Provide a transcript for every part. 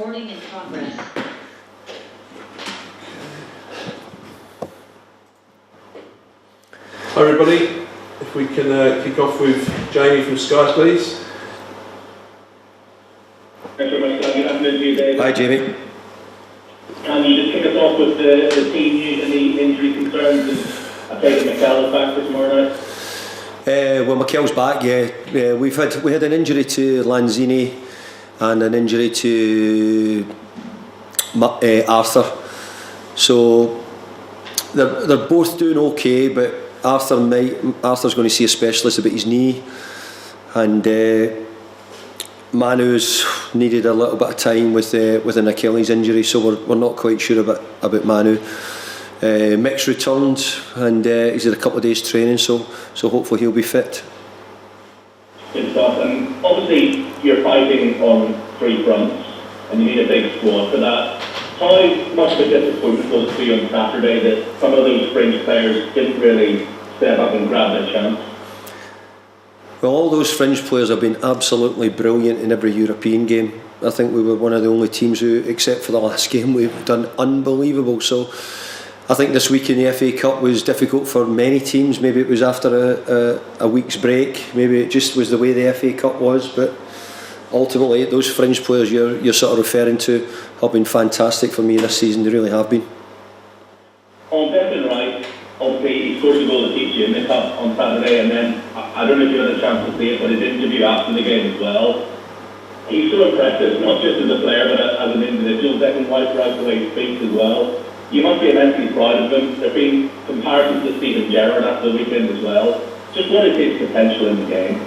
Recording in progress. Hi everybody, if we can kick off with Jamie from Sky, please. Thanks very much. Good afternoon to you, David. Hi Jamie. Can you just kick us off with the team news and the injury concerns? And I take it Mikel is back for tomorrow night? Well, Mikel's back. Yeah. We had an injury to Lanzini and an injury to Arthur. So they're both doing okay, but Arthur's going to see a specialist about his knee, and Manu's needed a little bit of time with an Achilles injury, so we're not quite sure about Manu. Mick's returned and he's had a couple of days training, so hopefully he'll be fit. Good stuff. And obviously you're fighting on three fronts and you need a big squad for that. How much of a disappointment was it for you on Saturday that some of those fringe players didn't really step up and grab their chance? Well, all those fringe players have been absolutely brilliant in every European game. I think we were one of the only teams who, except for the last game, we've done unbelievable. So I think this week in the FA Cup was difficult for many teams. Maybe it was after a week's break. Maybe it just was the way the FA Cup was. But ultimately, those fringe players you're sort of referring to have been fantastic for me this season. They really have been. On Declan Rice, obviously he scored a goal to teach you in the cup on Saturday, and then I don't know if you had a chance to see it, but his interview after the game as well. He's so impressive, not just as a player but as an individual. Declan Rice, right the way he speaks as well. You must be immensely proud of him. There have been comparisons to Steven Gerrard after the weekend as well. Just what is his potential in the game?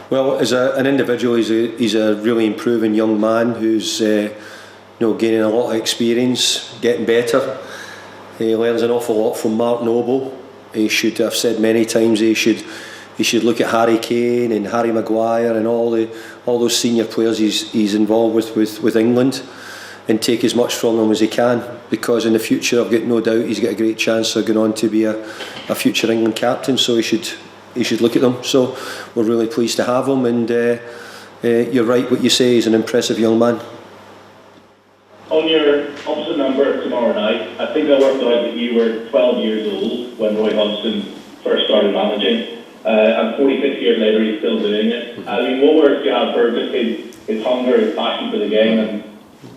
Well, as an individual, he's a really improving young man who's gaining a lot of experience, getting better. He learns an awful lot from Mark Noble. He should, I've said many times, he should look at Harry Kane and Harry Maguire and all those senior players he's involved with England, and take as much from them as he can, because in the future I've got no doubt he's got a great chance of going on to be a future England captain. So he should look at them. So we're really pleased to have him, and you're right what you say, he's an impressive young man. On your opposite number tomorrow night, I think I worked out that you were 12 years old when Roy Hodgson first started managing, and 46 years later he's still doing it. I mean, what words do you have for just his hunger, his passion for the game, and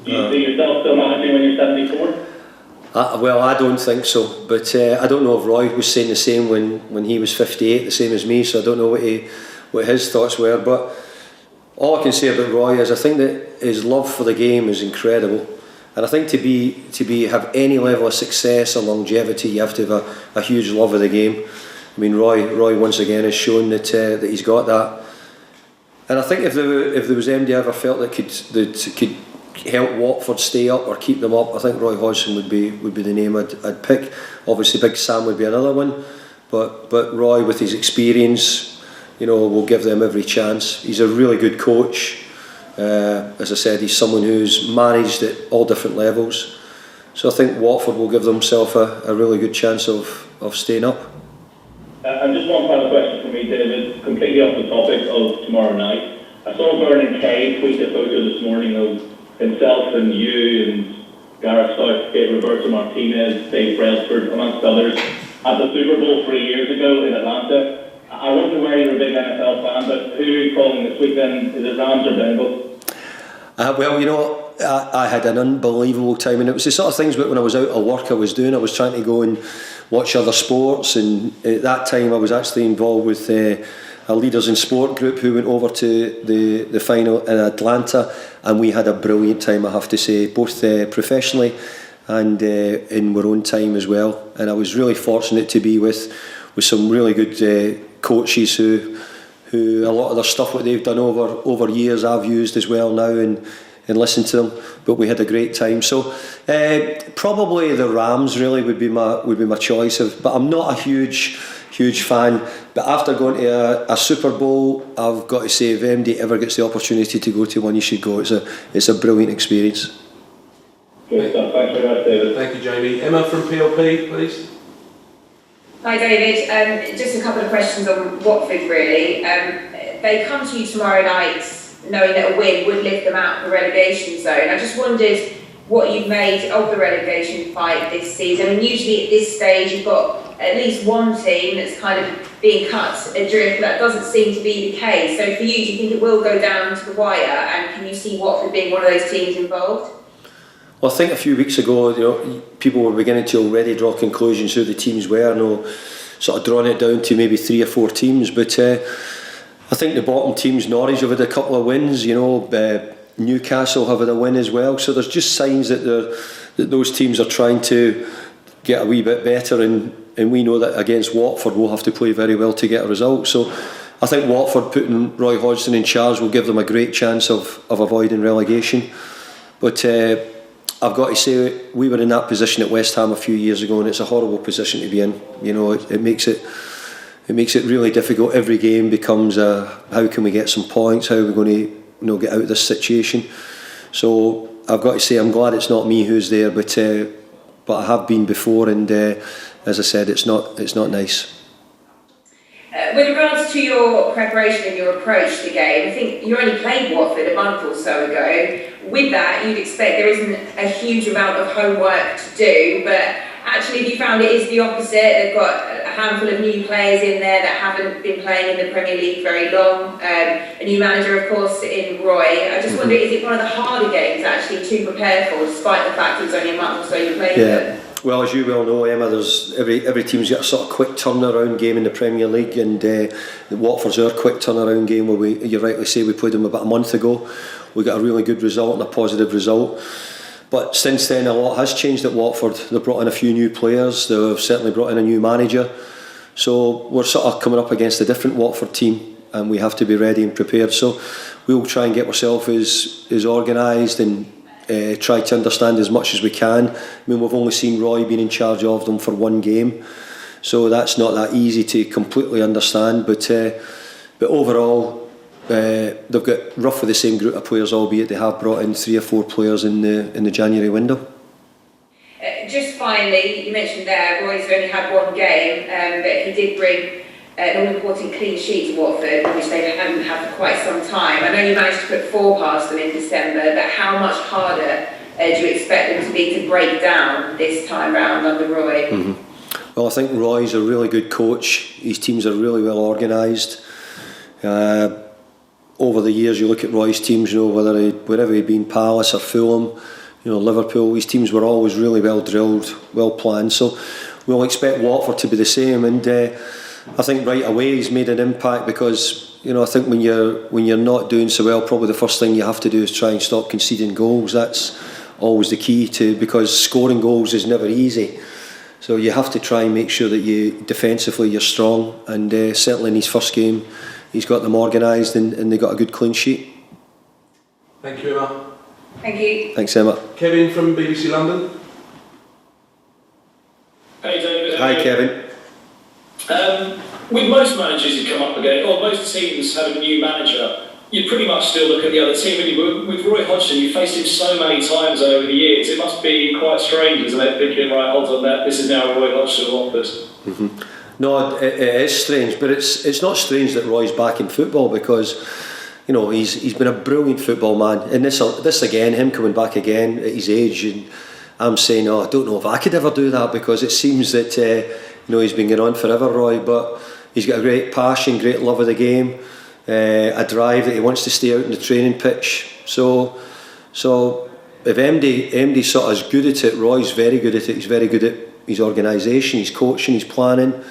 do you see yourself still managing when you're 74? Well, I don't think so, but I don't know if Roy was saying the same when he was 58, the same as me, so I don't know what his thoughts were. But all I can say about Roy is I think that his love for the game is incredible, and I think to have any level of success or longevity, you have to have a huge love of the game. I mean, Roy once again has shown that he's got that, and I think if there was anybody I ever felt that could help Watford stay up or keep them up, I think Roy Hodgson would be the name I'd pick. Obviously Big Sam would be another one, but Roy, with his experience, will give them every chance. He's a really good coach. As I said, he's someone who's managed at all different levels, so I think Watford will give themselves a really good chance of staying up. And just one final question for me, David, completely off the topic of tomorrow night. I saw Vernon Kay tweet a photo this morning of himself and you and Gareth Southgate, Roberto Martinez, Dave Brailsford, amongst others, at the Super Bowl 3 years ago in Atlanta. I wasn't aware you were a big NFL fan, but who are you calling this weekend? Is it Rams or Bengals? Well, I had an unbelievable time, and it was the sort of things that when I was out of work I was doing. I was trying to go and watch other sports, and at that time I was actually involved with a Leaders in Sport group who went over to the final in Atlanta, and we had a brilliant time, I have to say, both professionally and in our own time as well. And I was really fortunate to be with some really good coaches who a lot of their stuff what they've done over years I've used as well now and listened to them. But we had a great time. So probably the Rams really would be my choice. But I'm not a huge fan. But after going to a Super Bowl, I've got to say, if anybody ever gets the opportunity to go to one, you should go. It's a brilliant experience. Good stuff. Thanks very much, David. Thank you, Jamie. Emma from PLP, please. Hi David, just a couple of questions on Watford really. They come to you tomorrow night knowing that a win would lift them out of the relegation zone. I just wondered what you've made of the relegation fight this season. I mean, usually at this stage you've got at least one team that's kind of being cut adrift. That doesn't seem to be the case. So for you, do you think it will go down to the wire, and can you see Watford being one of those teams involved? Well, I think a few weeks ago, people were beginning to already draw conclusions who the teams were, sort of drawing it down to maybe 3 or 4 teams. But I think the bottom teams, Norwich have had a couple of wins, Newcastle have had a win as well. So there's just signs that those teams are trying to get a wee bit better, and we know that against Watford we'll have to play very well to get a result. So I think Watford putting Roy Hodgson in charge will give them a great chance of avoiding relegation. But I've got to say, we were in that position at West Ham a few years ago, and it's a horrible position to be in. It makes it really difficult. Every game becomes how can we get some points? How are we going to get out of this situation? So I've got to say, I'm glad it's not me who's there, but I have been before, and as I said, it's not nice. With regards to your preparation and your approach to the game, I think you only played Watford a month or so ago. With that, you'd expect there isn't a huge amount of homework to do, but actually, have you found it is the opposite? They've got a handful of new players in there that haven't been playing in the Premier League very long. A new manager, of course, in Roy. I just wonder, is it one of the harder games actually to prepare for, despite the fact it's only a month or so you played them? Well, as you well know, Emma, there's every team's got a sort of quick turnaround game in the Premier League, and Watford's our quick turnaround game, where you rightly say we played them about a month ago. We got a really good result and a positive result. But since then, a lot has changed at Watford. They've brought in a few new players. They've certainly brought in a new manager. So we're sort of coming up against a different Watford team, and we have to be ready and prepared. So we'll try and get ourselves as organised and try to understand as much as we can. I mean, we've only seen Roy being in charge of them for one game, so that's not that easy to completely understand. But overall, they've got roughly the same group of players, albeit they have brought in 3 or 4 players in the January window. Just finally, you mentioned there Roy's only had one game, but he did bring an all-important clean sheet to Watford, which they hadn't had for quite some time. I know you managed to put 4 past them in December, but how much harder do you expect them to be to break down this time round under Roy? Mm-hmm. Well, I think Roy's a really good coach. His teams are really well organised. Over the years, you look at Roy's teams, wherever he'd been, Palace or Fulham, Liverpool, his teams were always really well drilled, well planned. So we'll expect Watford to be the same, and I think right away he's made an impact, because I think when you're not doing so well, probably the first thing you have to do is try and stop conceding goals. That's always the key because scoring goals is never easy. So you have to try and make sure that defensively you're strong, and certainly in his first game he's got them organised, and they got a good clean sheet. Thank you, Emma. Thank you. Thanks, Emma. Kevin from BBC London. Hey David. Hi, Kevin. With most managers you come up against, or most teams having a new manager, you pretty much still look at the other team. With Roy Hodgson, you faced him so many times over the years. It must be quite strange, isn't it? Thinking, right, hold on, this is now Roy Hodgson Watford. Mm-hmm. No, it is strange, but it's not strange that Roy's back in football, because he's been a brilliant football man. And this again, him coming back again at his age, and I'm saying, I don't know if I could ever do that, because it seems that he's been going on forever, Roy. But he's got a great passion, great love of the game, a drive that he wants to stay out in the training pitch. So if MD's sort of as good at it, Roy's very good at it. He's very good at his organisation, his coaching, his planning.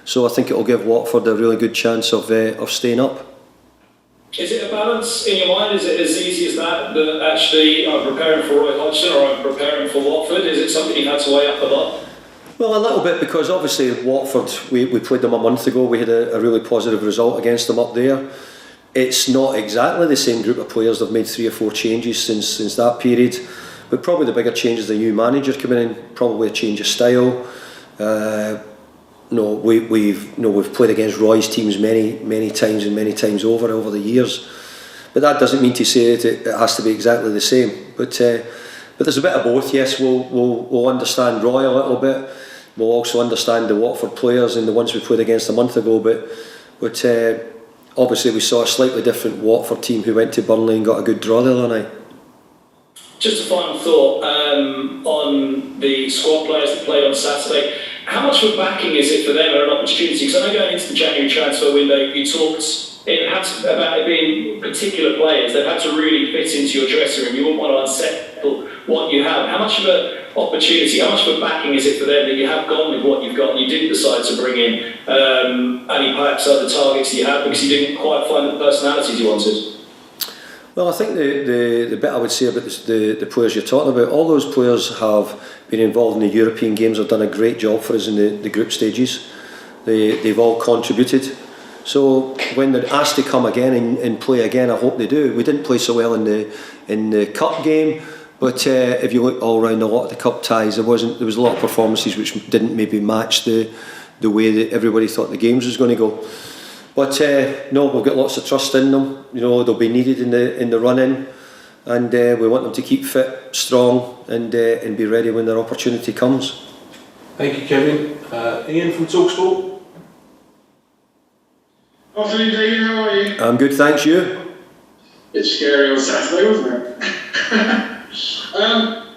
So I think it will give Watford a really good chance of staying up. Is it a balance in your mind? Is it as easy as that actually I'm preparing for Roy Hodgson or I'm preparing for Watford? Is it something you had to weigh up a lot? Well, a little bit, because obviously Watford, we played them a month ago. We had a really positive result against them up there. It's not exactly the same group of players. They've made 3 or 4 changes since that period, but probably the bigger change is the new manager coming in. Probably a change of style. We've played against Roy's teams many times and many times over the years, but that doesn't mean to say that it has to be exactly the same. But there's a bit of both. Yes, we'll understand Roy a little bit. We'll also understand the Watford players and the ones we played against a month ago. But obviously we saw a slightly different Watford team who went to Burnley and got a good draw the other night. Just a final thought on the squad players that played on Saturday. How much of a backing is it for them or an opportunity? Because I know going into the January transfer window, you talked about it being particular players. They've had to really fit into your dressing room. You wouldn't want to unsettle what you have. How much of an opportunity, how much of a backing is it for them that you have gone with what you've got and you didn't decide to bring in any perhaps other targets you had because you didn't quite find the personalities you wanted? Well, I think the bit I would say about the players you're talking about, all those players have been involved in the European games, have done a great job for us in the group stages. They've all contributed. So when they're asked to come again and play again, I hope they do. We didn't play so well in the cup game, but if you look all round a lot of the cup ties, there was a lot of performances which didn't maybe match the way that everybody thought the games was going to go. But no, we've got lots of trust in them. You know, they'll be needed in the run-in, and we want them to keep fit, strong, and be ready when their opportunity comes. Thank you, Kevin. Ian from TalkSport. Afternoon, David. How are you? I'm good, thanks. You? It's scary on Saturday, wasn't it?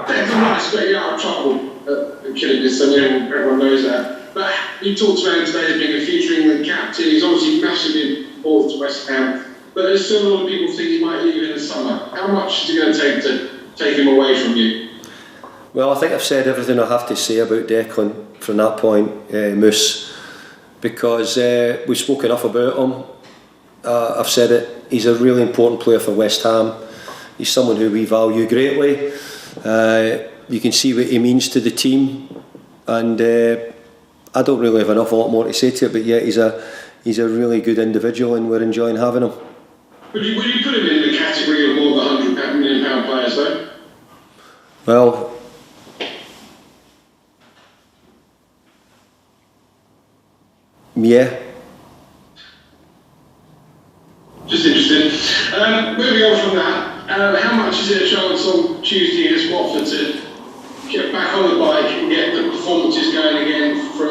David Moyes got you out of trouble at killing this, and everyone knows that. But you talked about him today as being a future England captain. He's obviously massively important to West Ham, but there's still a lot of people think he might leave in the summer. How much is it going to take to take him away from you? Well, I think I've said everything I have to say about Declan from that point, Moose, because we've spoken enough about him. I've said it, he's a really important player for West Ham. He's someone who we value greatly. You can see what he means to the team, and I don't really have a lot more to say to it, but yeah, he's a really good individual and we're enjoying having him. Would you put him in the category of more than £100 million players though? Well, yeah. Just interested. Moving on from that, how much is it a chance on Tuesday against Watford to get back on the bike and get the performances going again for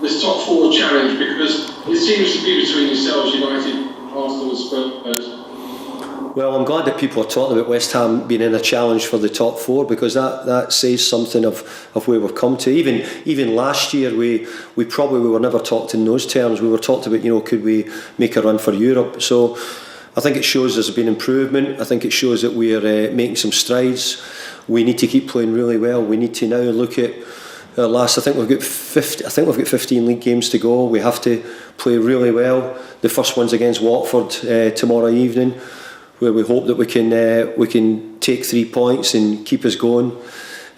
this top four challenge, because it seems to be between yourselves, United, Arsenal and Spurs. Well, I'm glad that people are talking about West Ham being in a challenge for the top four, because that says something of where we've come to. Even last year we were never talked in those terms. We were talked about, could we make a run for Europe? So I think it shows there's been improvement. I think it shows that we're making some strides. We need to keep playing really well. We need to now look at our last. I think we've got 15 league games to go. We have to play really well. The first one's against Watford tomorrow evening, where we hope that we can take 3 points and keep us going.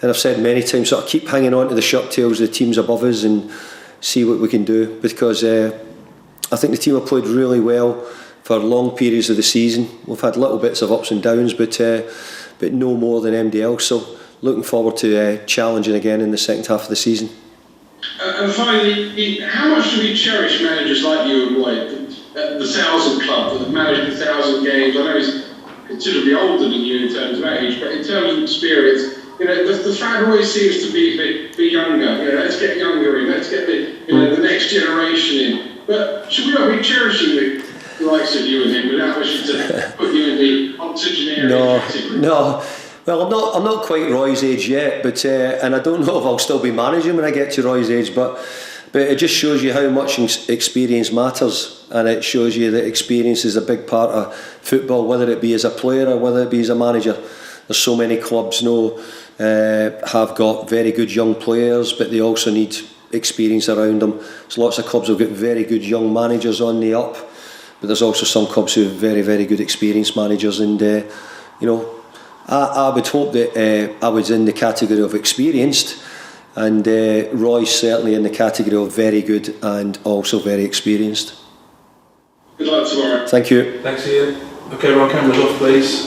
And I've said many times, sort of keep hanging on to the shirt tails of the teams above us and see what we can do, because I think the team have played really well for long periods of the season. We've had little bits of ups and downs, but no more than MDL. So looking forward to challenging again in the second half of the season. And finally, how much do we cherish managers like you and Lloyd? The 1,000 club that have managed 1,000 games. I know he's considerably older than you in terms of age, but in terms of experience, the fad always seems to be younger. Let's get younger in, let's get the next generation in. But should we not be cherishing the likes of you and him without wishing to put you in the octogenarian category? No. Well, I'm not quite Roy's age yet, but and I don't know if I'll still be managing when I get to Roy's age, but it just shows you how much experience matters, and it shows you that experience is a big part of football, whether it be as a player or whether it be as a manager. There's so many clubs have got very good young players, but they also need experience around them. So lots of clubs have got very good young managers on the up, but there's also some clubs who have very, very good experienced managers, and I would hope that I was in the category of experienced, and Roy's certainly in the category of very good and also very experienced. Good luck tomorrow. Thank you. Thanks, Ian. Okay, our cameras off, please.